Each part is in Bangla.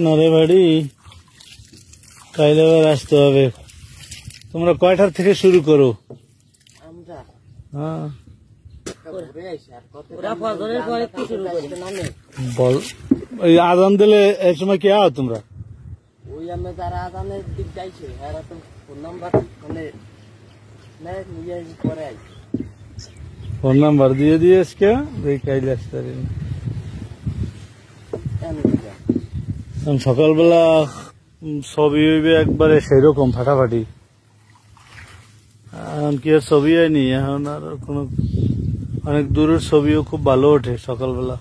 নারে বাড়ি কাইলে আবার আসতে হবে। তোমরা কয়টার থেকে শুরু করো? হ্যাঁ বল, ওই আজান দিলে এই সময় কি আও তোমরা? ওই আমি যারা আজানের দিক যাইছে এরা তো ফোন নাম্বার মানে নিজে করে ফোন নাম্বার দিয়ে দিয়েছে কাইলে আসতে পারি। সকালবেলা ছবি হইবে একবারে সেইরকম ফাটাফাটি। এখন কি আর ছবি হয়নি, এখন আর কোন অনেক দূরের ছবিও খুব ভালো ওঠে সকালবেলা।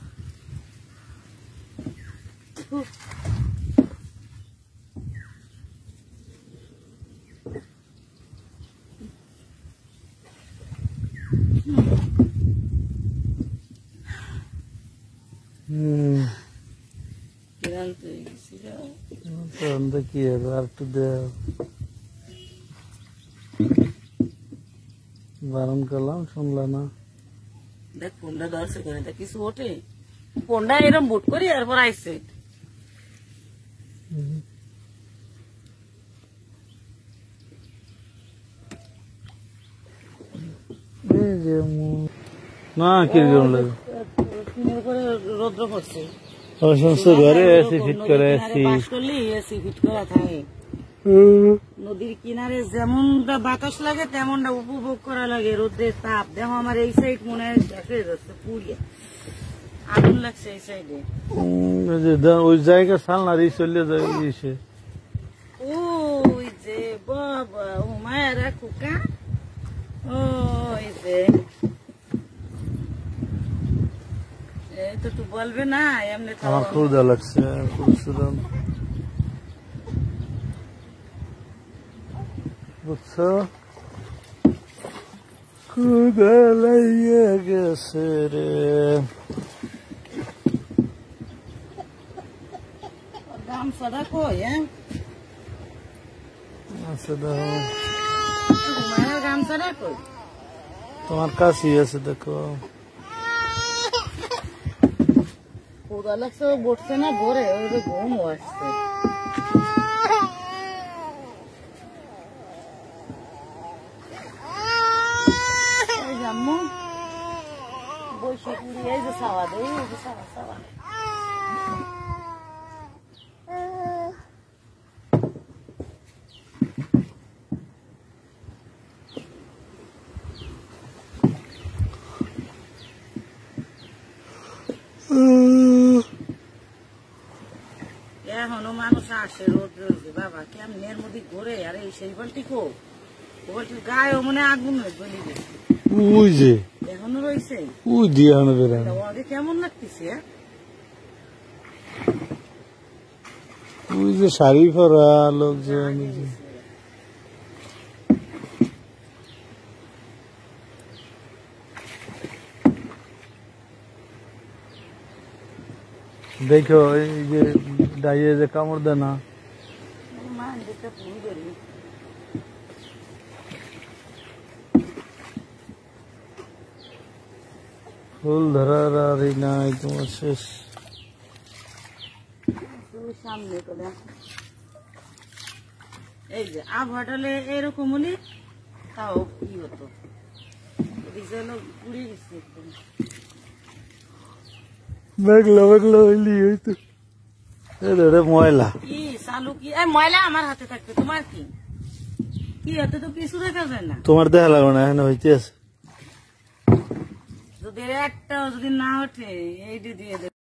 কি হবে আর একটু বারণ করলাম, শুনলা না। দেখ ফোনটা ধরছে করে কিছু ওঠে, ফোনটা এরকম বুট করি এরপর আইসে। না কিরকম লাগে রৌদ্র পড়ছে, ঘরে এসি ফিট করে এসি ফিট করা থাকে। নদীর কিনারে যেমনটা বাতাস লাগে তেমনটা উপভোগ করা লাগে। রোদের তাপ দেখো আমার এই সাইড মনে হয় যাচ্ছে পুড়িয়ে আগুন লাগছে এই সাইডে। ওই জায়গা সালনারি চলে যায় ওই যে বাবা ও মায়েরা খোকা, ওই যে তো তুই বলবে না এমনি। আমার ক্ষুধা লাগছে, বুঝছো? ক্ষুধা লাগিয়ে গেছে রে। গামছাটা কই? আচ্ছা দেখো গামছাটা কই? তোমার কাছে আছে দেখো। ক্ষুধা লাগছে, বসছে না ভোরে, ওই যে ঘুম আসছে। বসে পুরি এই যে সাওয়া দেয়, এই যে সাওয়া সাওয়া। এখনো মানুষ আসে রোদ রয়েছে বাবা, কেমনের মধ্যে ঘুরে। আর এই সেই বলটি কো বলটির গায়ে মনে আগুন জ্বলি গেছে। ওই যে এখনো রয়েছে, ওই দিয়ে এখনো বেরোয়। আগে কেমন লাগতেছে? ওই যে শাড়ি পরা লোকজন, দেখো এই যে ডাইয়ে যে কামড় দেয় না, ফুল ধরার আর নাই তোমার শেষ। সামনে এই যে আবহাওয়াটা এরকম হলে তাও কি হতো, পুড়ে গেছে একদম। মেঘলা মেঘলা হইলি হইতো ময়লা। কি চালু কি ময়লা আমার হাতে থাকবে, তোমার কি কি হাতে তো কিছু দেখা যায় না। তোমার দেখা লাগবে না, এখানে হইতে আছে। যদি একটা যদি না ওঠে এই দিয়ে